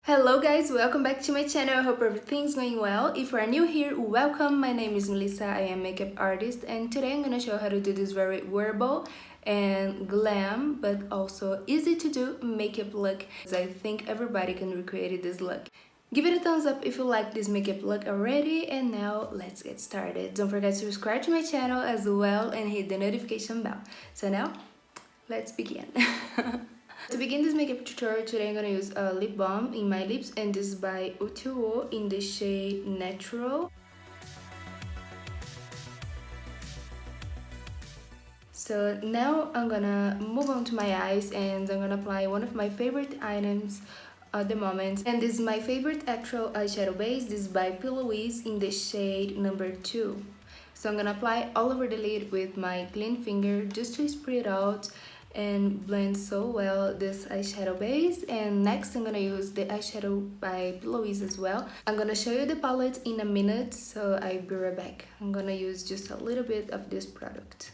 Hello guys, welcome back to my channel. I hope everything's going well. If you are new here, welcome. My name is Melissa. I am a makeup artist and today I'm gonna show you how to do this very wearable and glam but also easy to do makeup look. I think everybody can recreate this look. Give it a thumbs up if you like this makeup look already, and now let's get started. Don't forget to subscribe to my channel as well and hit the notification bell. So now, let's begin. To begin this makeup tutorial today, I'm gonna use a lip balm in my lips, and this is by Xoxo in the shade Natural. So now I'm gonna move on to my eyes and I'm gonna apply one of my favorite items at the moment, and this is my favorite actual eyeshadow base. This is by P.Louise in the shade number 2. So I'm gonna apply all over the lid with my clean finger just to spread it out and blend so well this eyeshadow base. And next I'm gonna use the eyeshadow by P.Louise as well. I'm gonna show you the palette in a minute, so I'll be right back. I'm gonna use just a little bit of this product.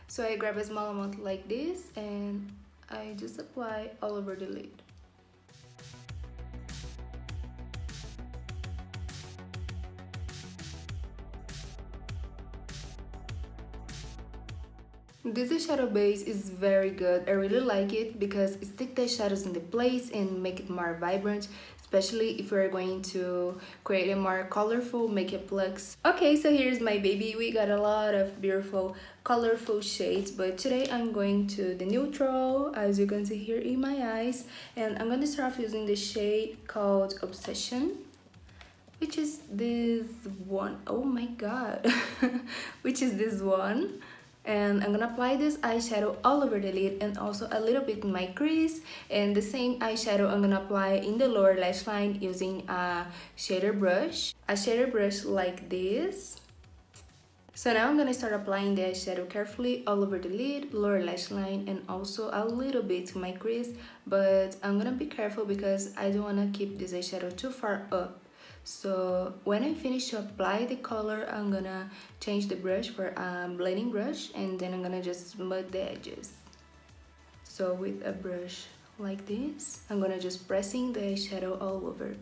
So I grab a small amount like this and I just apply all over the lid. This eyeshadow base is very good. I really like it because it sticks the shadows in the place and make it more vibrant, especially if you're going to create a more colorful makeup looks. Okay, so here's my baby. We got a lot of beautiful colorful shades, but today I'm going to the neutral, as you can see here in my eyes, and I'm gonna start off using the shade called Obsession, which is this one. Oh my god. Which is this one. And I'm gonna apply this eyeshadow all over the lid and also a little bit in my crease, and the same eyeshadow I'm gonna apply in the lower lash line using a shader brush like this. So now I'm gonna start applying the eyeshadow carefully all over the lid, lower lash line, and also a little bit in my crease, but I'm gonna be careful because I don't wanna keep this eyeshadow too far up. So when I finish to apply the color, I'm gonna change the brush for a blending brush, and then I'm gonna just smooth the edges. So with a brush like this, I'm gonna just pressing the eyeshadow all over.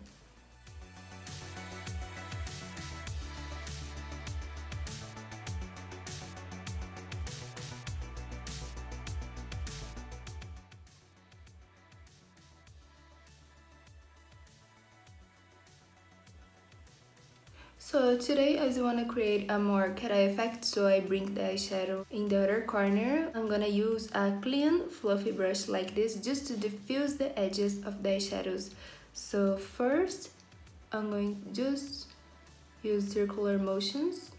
So today I just want to create a more cat eye effect, so I bring the eyeshadow in the other corner. I'm gonna use a clean fluffy brush like this just to diffuse the edges of the eyeshadows. So first I'm going to just use circular motions.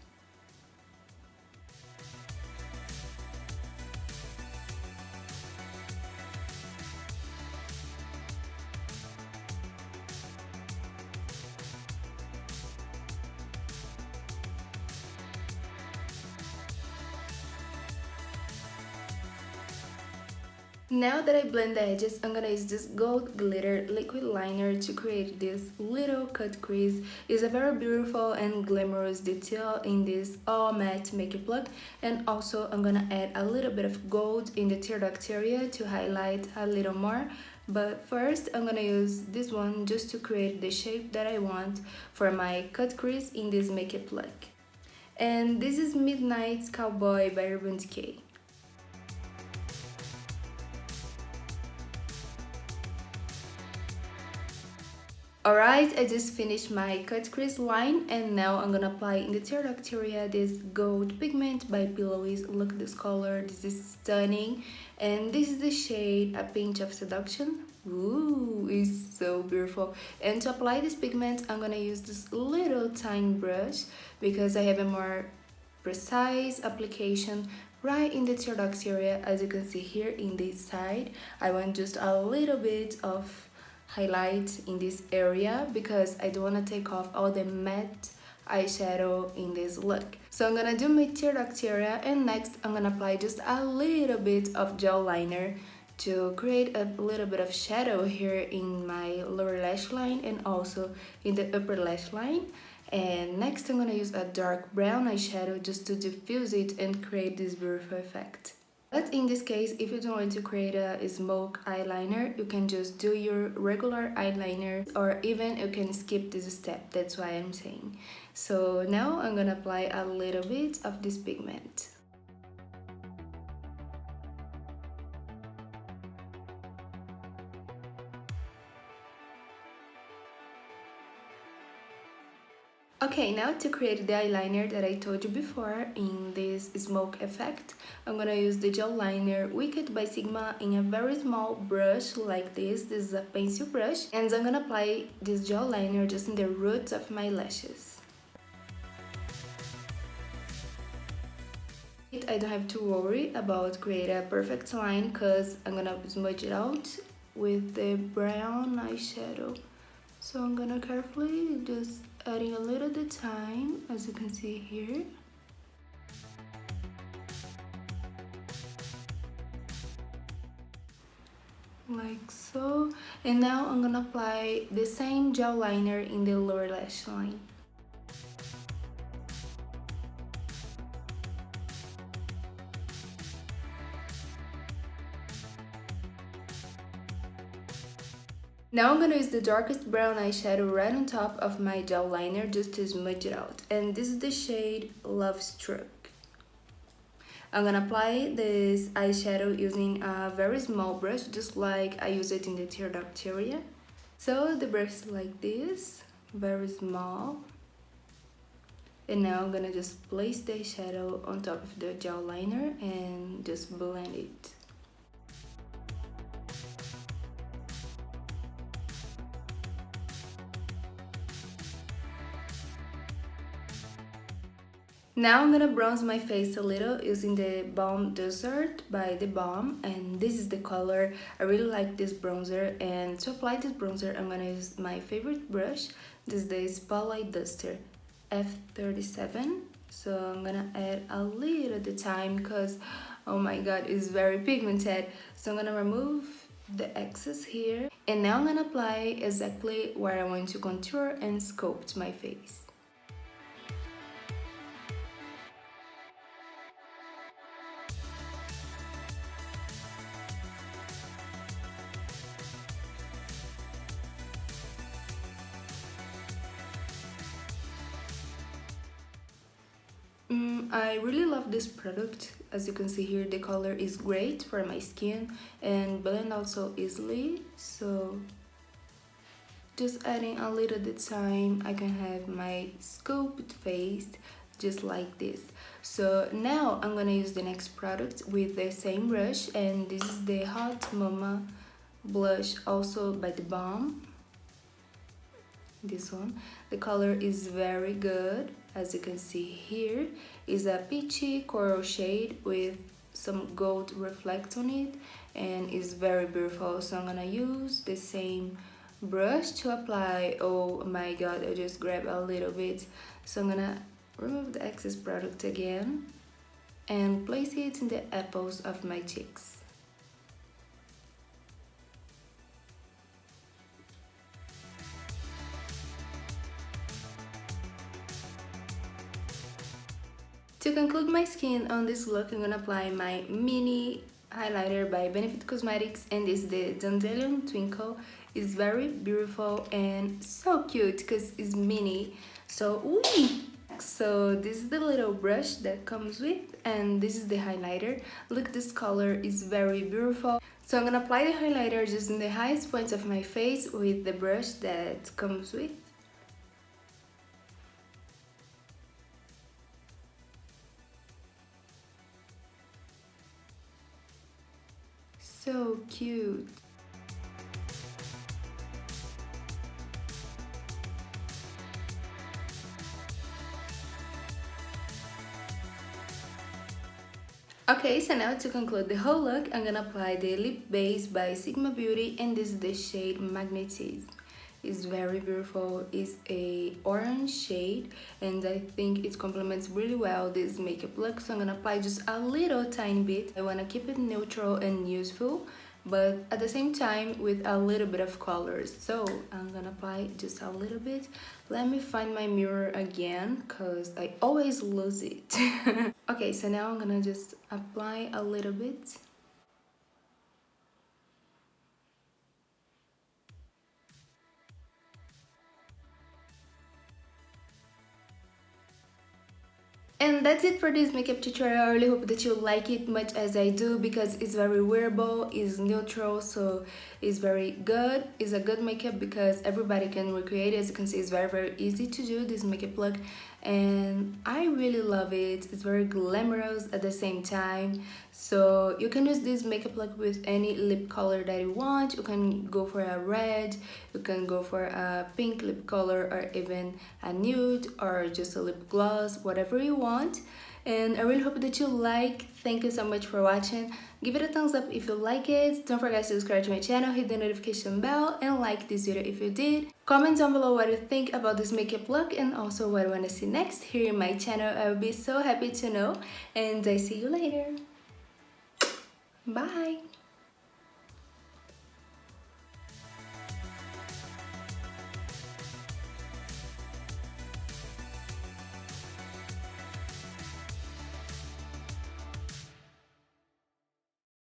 Now that I blend the edges, I'm gonna use this gold glitter liquid liner to create this little cut crease. It's a very beautiful and glamorous detail in this all matte makeup look, and also I'm gonna add a little bit of gold in the tear duct area to highlight a little more. But first I'm gonna use this one just to create the shape that I want for my cut crease in this makeup look. And this is Midnight Cowboy by Decay. Alright, I just finished my cut crease line, and now I'm gonna apply in the tear duct area this gold pigment by P.Louise. Look at this color, this is stunning, and this is the shade A Pinch of Seduction. Ooh, it's so beautiful. And to apply this pigment, I'm gonna use this little tiny brush because I have a more precise application right in the tear duct area. As you can see here in this side, I want just a little bit of highlight in this area because I don't want to take off all the matte eyeshadow in this look. So I'm gonna do my tear duct area, and next I'm gonna apply just a little bit of gel liner to create a little bit of shadow here in my lower lash line and also in the upper lash line. And next I'm gonna use a dark brown eyeshadow just to diffuse it and create this beautiful effect. But in this case, if you don't want to create a smoke eyeliner, you can just do your regular eyeliner, or even you can skip this step. That's why I'm saying. So now I'm gonna apply a little bit of this pigment. Okay, now to create the eyeliner that I told you before in this smoke effect, I'm gonna use the gel liner Wicked by Sigma in a very small brush like this. This is a pencil brush, and I'm gonna apply this gel liner just in the roots of my lashes. I don't have to worry about creating a perfect line because I'm gonna smudge it out with the brown eyeshadow. So I'm gonna carefully just adding a little at a time, as you can see here. Like so. And now I'm gonna apply the same gel liner in the lower lash line. Now I'm gonna use the darkest brown eyeshadow right on top of my gel liner just to smudge it out. And this is the shade Love Struck. I'm gonna apply this eyeshadow using a very small brush, just like I use it in the tear duct area. So the brush is like this, very small. And now I'm gonna just place the eyeshadow on top of the gel liner and just blend it. Now I'm gonna bronze my face a little using the Balm Desert by the Balm, and this is the color. I really like this bronzer, and to apply this bronzer I'm gonna use my favorite brush. This is the Spotlight Duster F37. So I'm gonna add a little at a time because oh my god, it's very pigmented. So I'm gonna remove the excess here, and now I'm gonna apply exactly where I want to contour and sculpt my face. I really love this product. As you can see here, the color is great for my skin and blend also easily. So just adding a little at a time, I can have my sculpted face just like this. So now I'm gonna use the next product with the same brush, and this is the Hot Mama blush, also by the Balm. This one, the color is very good. As you can see here, is a peachy coral shade with some gold reflect on it, and is very beautiful. So I'm gonna use the same brush to apply. Oh my god, I just grabbed a little bit. So I'm gonna remove the excess product again and place it in the apples of my cheeks. To conclude my skin on this look, I'm gonna apply my mini highlighter by Benefit Cosmetics, and this is the Dandelion Twinkle. It's very beautiful and so cute because it's mini. So so this is the little brush that comes with, and this is the highlighter. Look, this color is very beautiful. So I'm gonna apply the highlighter just in the highest points of my face with the brush that comes with. So cute. Okay, so now to conclude the whole look, I'm gonna apply the lip base by Sigma Beauty, and this is the shade Magnetism. It's very beautiful. It's a orange shade, and I think it complements really well this makeup look. So I'm gonna apply just a little tiny bit. I wanna keep it neutral and useful, but at the same time with a little bit of colors. So I'm gonna apply just a little bit. Let me find my mirror again because I always lose it. Okay, so now I'm gonna just apply a little bit. And that's it for this makeup tutorial. I really hope that you like it much as I do because it's very wearable, it's neutral, so it's very good. It's a good makeup because everybody can recreate it. As you can see, it's very easy to do this makeup look, and I really love it. It's very glamorous at the same time. So you can use this makeup look with any lip color that you want. You can go for a red, you can go for a pink lip color, or even a nude, or just a lip gloss, whatever you want. And I really hope that you like. Thank you so much for watching. Give it a thumbs up if you like it. Don't forget to subscribe to my channel, hit the notification bell, and like this video if you did. Comment down below what you think about this makeup look and also what you want to see next here in my channel. I will be so happy to know. And I see you later. Bye.